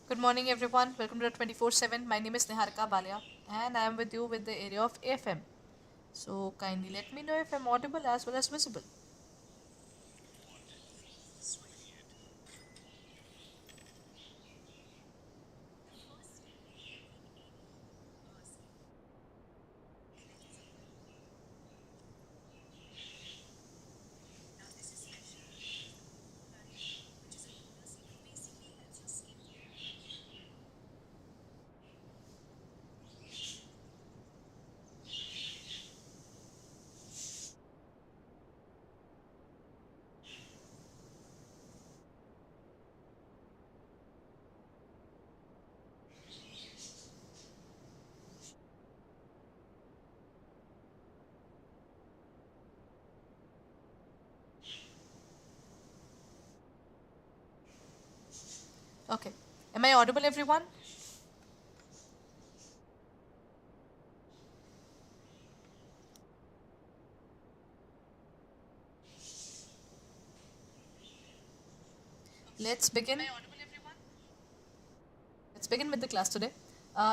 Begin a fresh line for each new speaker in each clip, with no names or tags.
Good morning, everyone. Welcome to 24/7. My name is Niharika Balia, and I am with you with the area of AFM. So, kindly let me know if I'm audible as well as visible. Okay. Am I audible, everyone? Let's begin. Let's begin with the class today.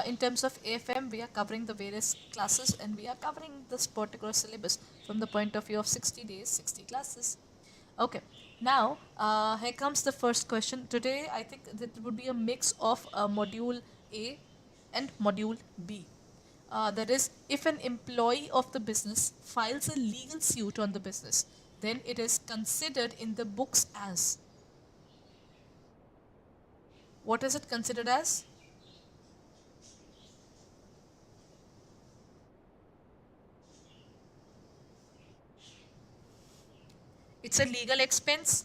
In terms of AFM, we are covering the various classes and we are covering this particular syllabus from the point of view of 60 days, 60 classes. Okay, now here comes the first question. Today, I think that would be a mix of module A and module B. That is, if an employee of the business files a legal suit on the business, then it is considered in the books as. What is it considered as? It's a legal expense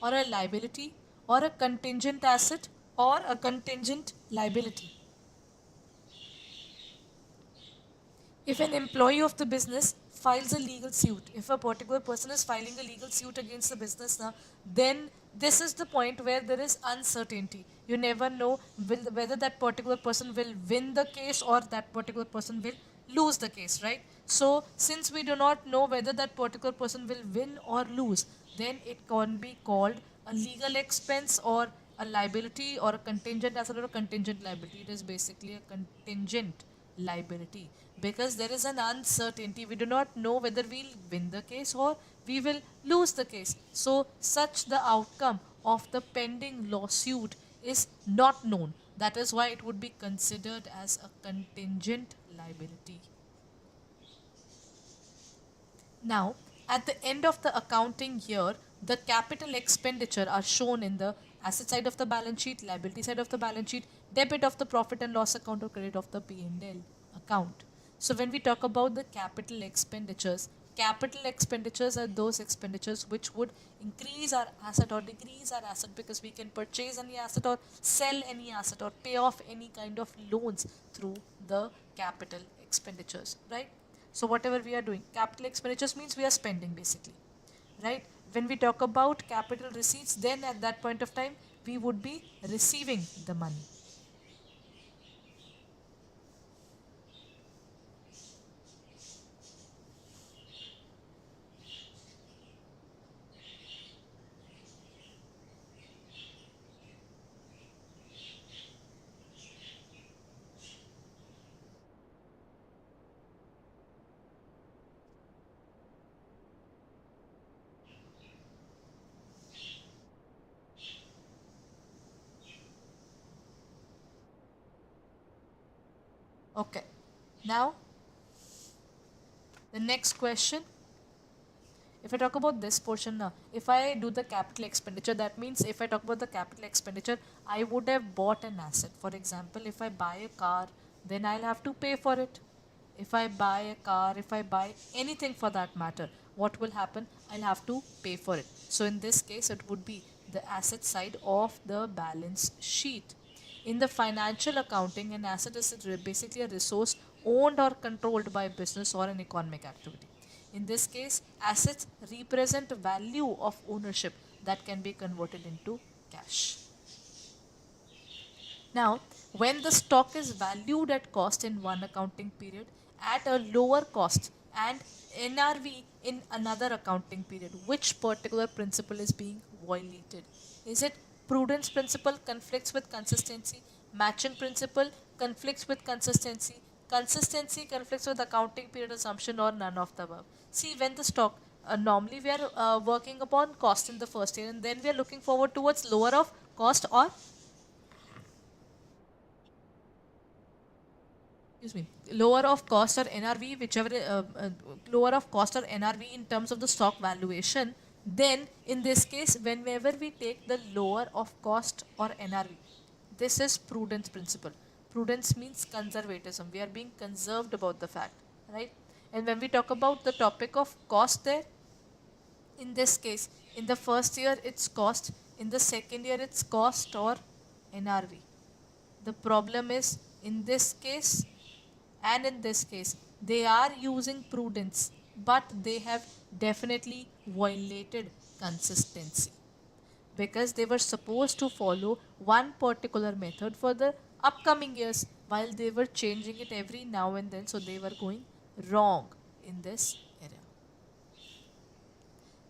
or a liability or a contingent asset or a contingent liability. If an employee of the business files a legal suit, if a particular person is filing a legal suit against the business now, then this is the point where there is uncertainty. You never know whether that particular person will win the case or that particular person will lose the case, right? So, since we do not know whether that particular person will win or lose, then it can be called a legal expense or a liability or a contingent asset or a contingent liability. It is basically a contingent liability because there is an uncertainty. We do not know whether we'll win the case or we will lose the case. So, such the outcome of the pending lawsuit is not known. That is why it would be considered as a contingent liability. Now, at the end of the accounting year, the capital expenditure are shown in the asset side of the balance sheet, liability side of the balance sheet, debit of the profit and loss account or credit of the P&L account. So when we talk about the capital expenditures are those expenditures which would increase our asset or decrease our asset because we can purchase any asset or sell any asset or pay off any kind of loans through the capital expenditures, right? So whatever we are doing, capital expenditures means we are spending basically, right? When we talk about capital receipts, then at that point of time, we would be receiving the money. Okay. Now, the next question. If I talk about this portion now, if I do the capital expenditure, that means if I talk about the capital expenditure, I would have bought an asset. For example, if I buy a car, then I'll have to pay for it. If I buy a car, if I buy anything for that matter, what will happen? I'll have to pay for it. So in this case, it would be the asset side of the balance sheet. In the financial accounting, an asset is basically a resource owned or controlled by a business or an economic activity. In this case, assets represent value of ownership that can be converted into cash. Now, when the stock is valued at cost in one accounting period at a lower cost and NRV in another accounting period, which particular principle is being violated? Is it Prudence principle conflicts with consistency. Matching principle conflicts with consistency. Consistency conflicts with accounting period assumption, or none of the above. See, when the stock, normally we are working upon cost in the first year, and then we are looking forward towards lower of cost, or excuse me, lower of cost or NRV, whichever, lower of cost or NRV in terms of the stock valuation. Then in this case, whenever we take the lower of cost or NRV, this is prudence principle. Prudence means conservatism. We are being conserved about the fact, right? And when we talk about the topic of cost there, in this case, in the first year it's cost, in the second year it's cost or NRV. The problem is, in this case and in this case, they are using prudence, but they have definitely violated consistency, because they were supposed to follow one particular method for the upcoming years, while they were changing it every now and then, so they were going wrong in this area.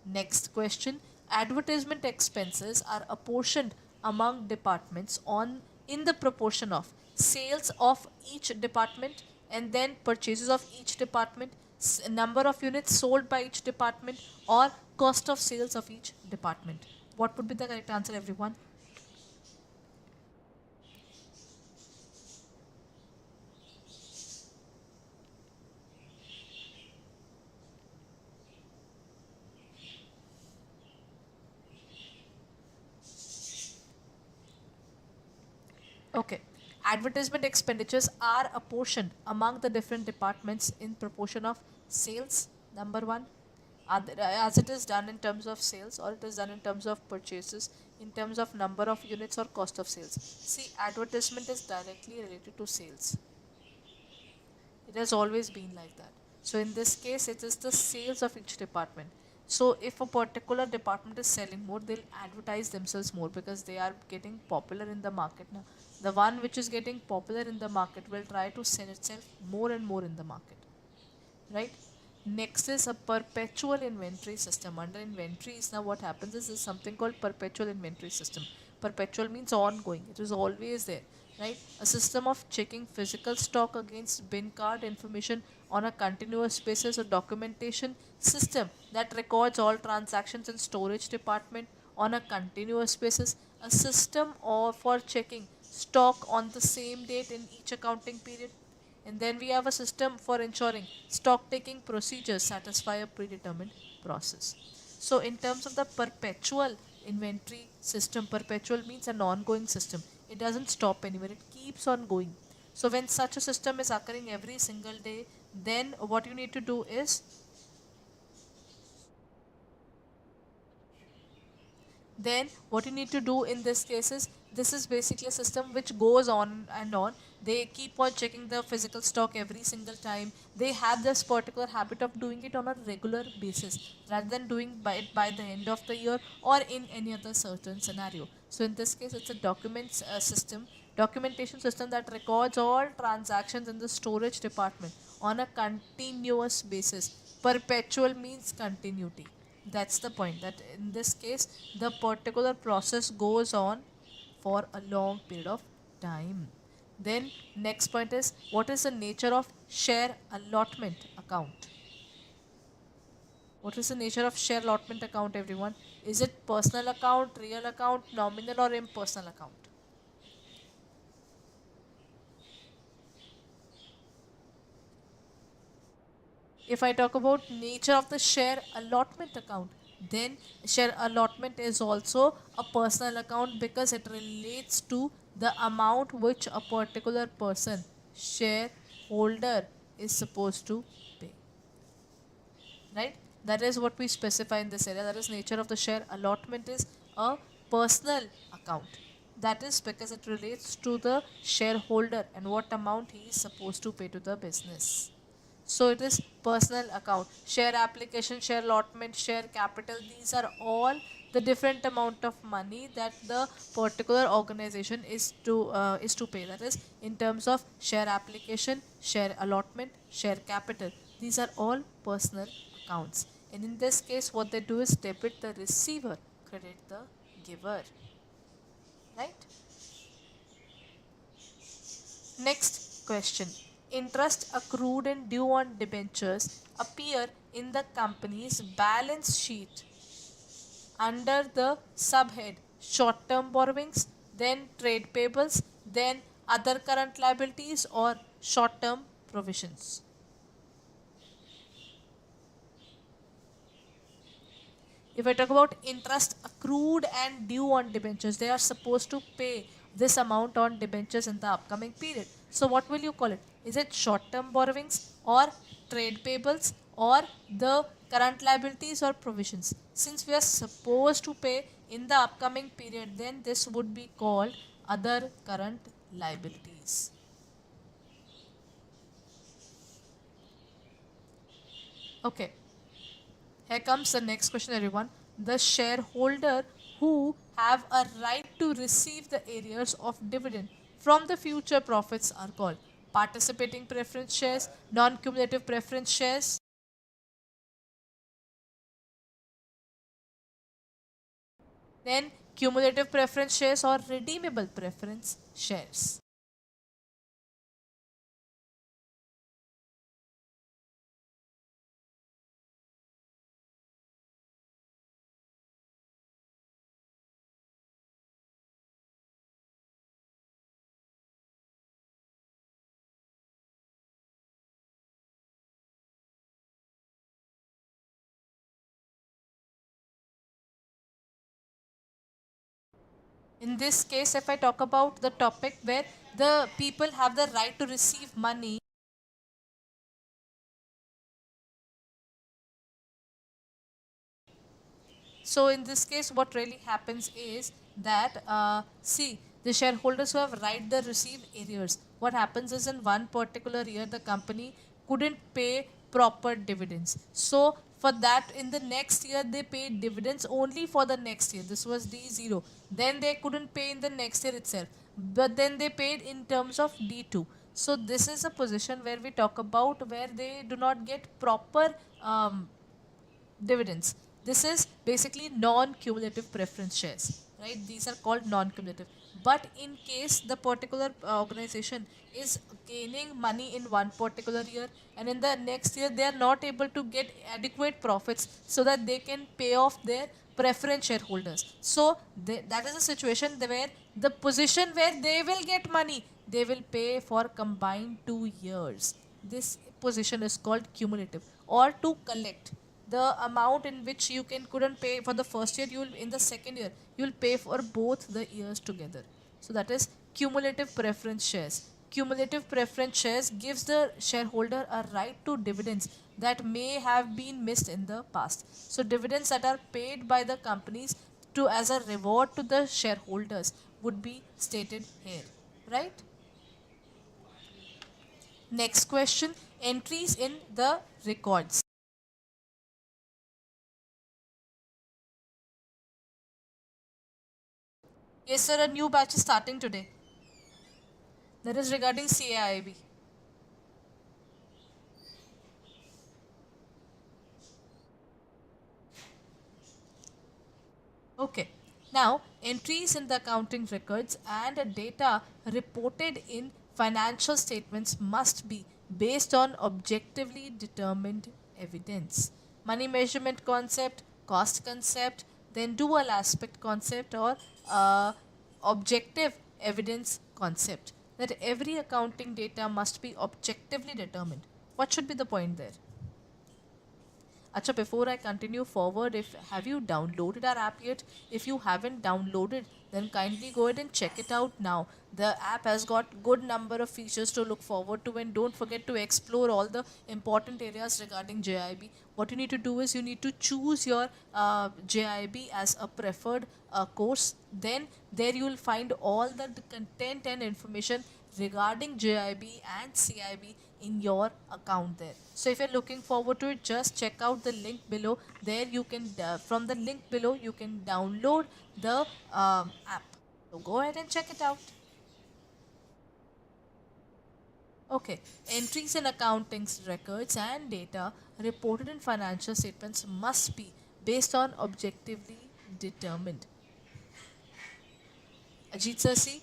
Next question. Advertisement expenses are apportioned among departments on in the proportion of sales of each department, and then purchases of each department, number of units sold by each department, or cost of sales of each department. What would be the correct answer, everyone? Okay. Advertisement expenditures are apportioned among the different departments in proportion of sales, number one, as it is done in terms of sales, or it is done in terms of purchases, in terms of number of units, or cost of sales. See, advertisement is directly related to sales. It has always been like that. So in this case, it is the sales of each department. So if a particular department is selling more, they'll advertise themselves more, because they are getting popular in the market now. The one which is getting popular in the market will try to sell itself more and more in the market, right? Next is a perpetual inventory system. Under inventories, now what happens is something called perpetual inventory system. Perpetual means ongoing, it is always there, right? A system of checking physical stock against bin card information on a continuous basis, a documentation system that records all transactions in storage department on a continuous basis, a system for checking stock on the same date in each accounting period, and then we have a system for ensuring stock taking procedures satisfy a predetermined process. So, in terms of the perpetual inventory system, perpetual means an ongoing system. It doesn't stop anywhere, it keeps on going. So, when such a system is occurring every single day, then what you need to do is, then what you need to do in this case is, this is basically a system which goes on and on. They keep on checking the physical stock every single time. They have this particular habit of doing it on a regular basis, rather than doing by it by the end of the year or in any other certain scenario. So in this case, it's a documents system, documentation system that records all transactions in the storage department on a continuous basis. Perpetual means continuity. That's the point, that in this case, the particular process goes on for a long period of time. Then next point is, what is the nature of share allotment account? What is the nature of share allotment account, everyone? Is it personal account, real account, nominal, or impersonal account? If I talk about nature of the share allotment account, then share allotment is also a personal account, because it relates to the amount which a particular person, shareholder, is supposed to pay, right? That is what we specify in this area. That is, nature of the share allotment is a personal account. That is because it relates to the shareholder and what amount he is supposed to pay to the business. So it is personal account. Share application, share allotment, share capital, these are all the different amount of money that the particular organization is to pay. That is, in terms of share application, share allotment, share capital, these are all personal accounts. And in this case, what they do is debit the receiver, credit the giver. right? Next question. Interest accrued and due on debentures appear in the company's balance sheet under the subhead short term borrowings, then trade payables, then other current liabilities or short term provisions. If I talk about interest accrued and due on debentures, they are supposed to pay this amount on debentures in the upcoming period. So, what will you call it? Is it short term borrowings or trade payables or the current liabilities or provisions? Since we are supposed to pay in the upcoming period, then this would be called other current liabilities. Okay. Here comes the next question, everyone. The shareholder who have a right to receive the arrears of dividend from the future profits are called participating preference shares, non-cumulative preference shares, then cumulative preference shares or redeemable preference shares. In this case, if I talk about the topic where the people have the right to receive money. So in this case, what really happens is that see, the shareholders who have right the receive arrears. What happens is in one particular year the company couldn't pay proper dividends. So for that in the next year they paid dividends only for the next year. This was D0. Then they couldn't pay in the next year itself. But then they paid in terms of D2. So this is a position where we talk about where they do not get proper dividends. This is basically non-cumulative preference shares, right? These are called non-cumulative. But in case the particular organization is gaining money in one particular year and in the next year they are not able to get adequate profits so that they can pay off their preference shareholders. So that is a situation where the position where they will get money, they will pay for combined 2 years. This position is called cumulative or to collect the amount in which you couldn't pay for the first year, you will in the second year you will pay for both the years together. So that is cumulative preference shares. Cumulative preference shares gives the shareholder a right to dividends that may have been missed in the past. So dividends that are paid by the companies to as a reward to the shareholders would be stated here, right? Next question. Entries in the records. Yes, sir, a new batch is starting today. That is regarding CAIB. Okay. Now, entries in the accounting records and data reported in financial statements must be based on objectively determined evidence. Money measurement concept, cost concept, then dual aspect concept or objective evidence concept. That every accounting data must be objectively determined. What should be the point there? Acha, before I continue forward, if have you downloaded our app yet? If you haven't downloaded, then kindly go ahead and check it out now. The app has got good number of features to look forward to, and don't forget to explore all the important areas regarding JIB. What you need to do is you need to choose your JIB as a preferred course. Then there you will find all the content and information regarding JIB and CIB in your account there. So if you're looking forward to it, just check out the link below. There you can from the link below you can download the app. So go ahead and check it out. Okay, entries in accounting records and data reported in financial statements must be based on objectively determined Ajit sir, see,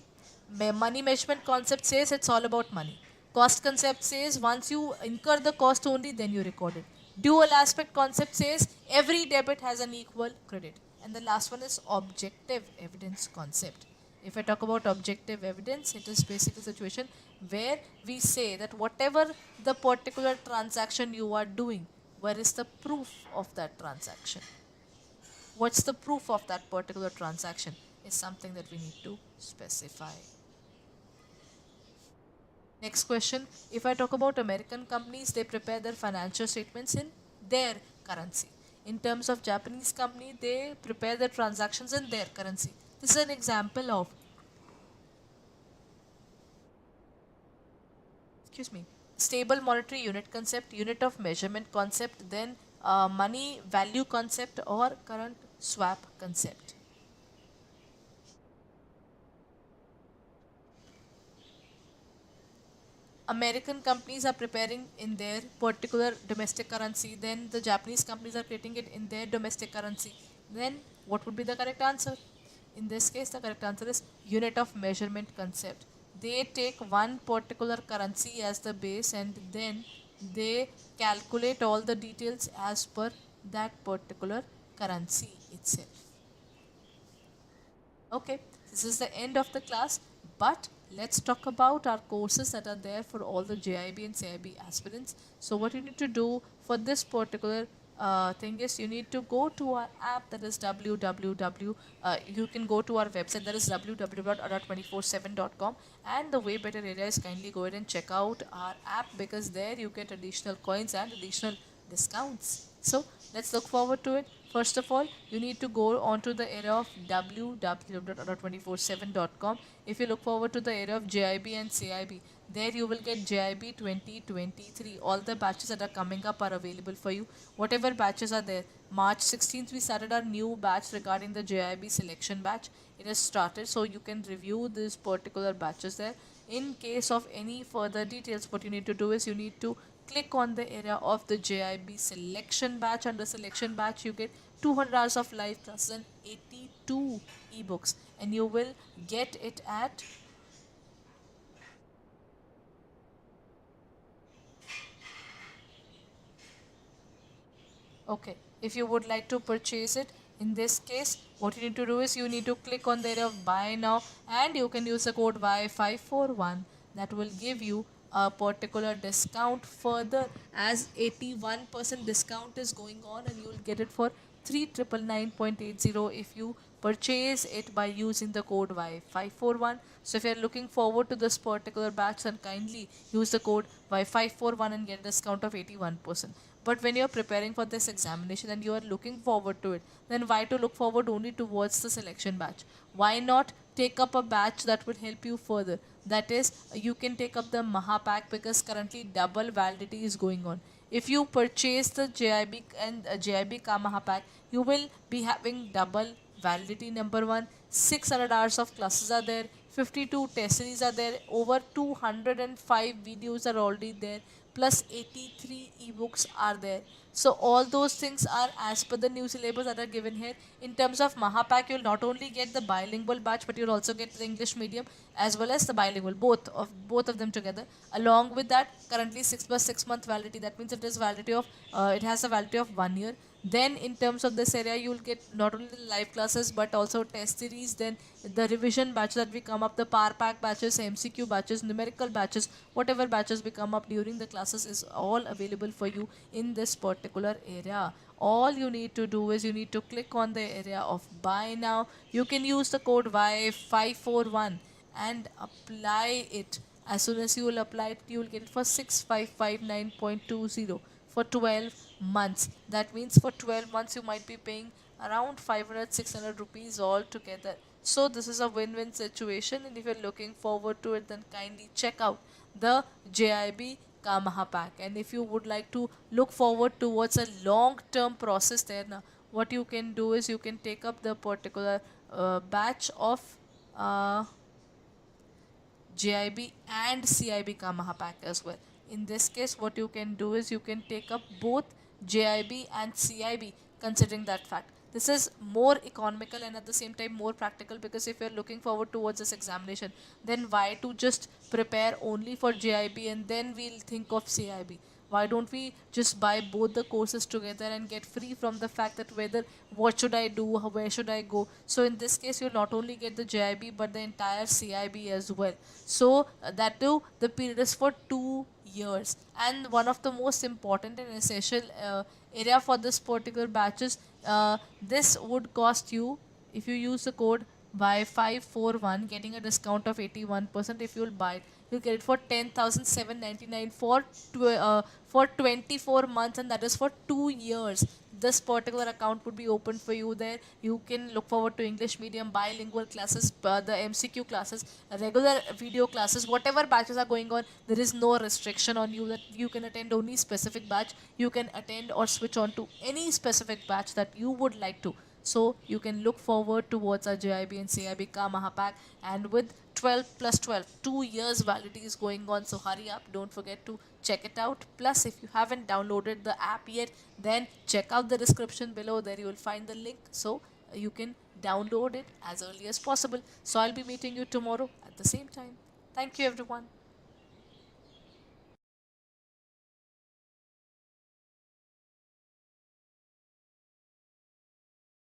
money measurement concept says it's all about money. Cost concept says once you incur the cost only, then you record it. Dual aspect concept says every debit has an equal credit. And the last one is objective evidence concept. If I talk about objective evidence, it is basically a situation where we say that whatever the particular transaction you are doing, where is the proof of that transaction? What's the proof of that particular transaction is something that we need to specify. Next question, if I talk about American companies, they prepare their financial statements in their currency. In terms of Japanese company, they prepare their transactions in their currency. This is an example of, excuse me, stable monetary unit concept, unit of measurement concept, then money value concept or current swap concept. American companies are preparing in their particular domestic currency, then the Japanese companies are creating it in their domestic currency. Then what would be the correct answer? In this case, the correct answer is unit of measurement concept. They take one particular currency as the base and then they calculate all the details as per that particular currency itself. Okay, this is the end of the class, but let's talk about our courses that are there for all the JIB and CIB aspirants. So what you need to do for this particular thing is you need to go to our app, that is www. You can go to our website, that is www.ada247.com, and the way better area is kindly go ahead and check out our app because there you get additional coins and additional discounts. So let's look forward to it. First of all, you need to go onto the area of www.247.com. If you look forward to the area of JIB and CIB, there you will get JIB 2023. All the batches that are coming up are available for you. Whatever batches are there. March 16th, we started our new batch regarding the JIB selection batch. It has started, so you can review these particular batches there. In case of any further details, what you need to do is you need to click on the area of the JIB selection batch. Under selection batch, you get 200 hours of live classes and 82 ebooks, and you will get it at okay. If you would like to purchase it, in this case, what you need to do is you need to click on the area of buy now and you can use the code Y541 that will give you a particular discount further as 81% discount is going on and you will get it for 3999.80 if you purchase it by using the code Y541. So if you are looking forward to this particular batch, then kindly use the code Y541 and get a discount of 81%. But when you are preparing for this examination and you are looking forward to it, then why to look forward only towards the selection batch? Why not take up a batch that would help you further? That is, you can take up the Maha pack because currently double validity is going on. If you purchase the JIB and JIB Ka Maha pack, you will be having double validity. Number one, 600 hours of classes are there, 52 test series are there, over 205 videos are already there, plus 83 ebooks are there. So all those things are as per the new syllabus that are given here. In terms of Mahapak, you'll not only get the bilingual batch, but you'll also get the English medium as well as the bilingual, both of them together. Along with that, currently 6 plus 6 month validity. That means it is validity of it has a validity of 1 year. Then in terms of this area, you will get not only the live classes but also test series, then the revision batches that we come up, the power pack batches, MCQ batches, numerical batches, whatever batches we come up during the classes is all available for you in this particular area. All you need to do is you need to click on the area of buy now. You can use the code Y541 and apply it. As soon as you will apply it, you will get it for 6559.20 for 12 months. That means for 12 months you might be paying around 500 rupees altogether. So this is a win-win situation, and if you're looking forward to it, then kindly check out the JIB Kamaha pack. And if you would like to look forward towards a long-term process there, now what you can do is you can take up the particular batch of JIB and CIB Kamaha pack as well. In this case, what you can do is you can take up both JIB and CIB considering that fact. This is more economical and at the same time more practical, because if you're looking forward towards this examination, then why to just prepare only for JIB and then we'll think of CIB? Why don't we just buy both the courses together and get free from the fact that whether what should I do, where should I go? So in this case, you'll not only get the JIB but the entire CIB as well. So that too, the period is for 2 years. And one of the most important and essential area for this particular batch is this would cost you, if you use the code by 541, getting a discount of 81%. If you'll buy it, you'll get it for 10,799 for 24 months, and that is for 2 years. This particular account would be open for you there. You can look forward to English medium, bilingual classes, the MCQ classes, regular video classes, whatever batches are going on. There is no restriction on you that you can attend only specific batch. You can attend or switch on to any specific batch that you would like to. So you can look forward towards our JIB and CIB Ka Mahapack, and with 12 plus 12, 2 years validity is going on. So hurry up, don't forget to check it out. Plus, if you haven't downloaded the app yet, then check out the description below. There you will find the link, so you can download it as early as possible. So I'll be meeting you tomorrow at the same time. Thank you everyone.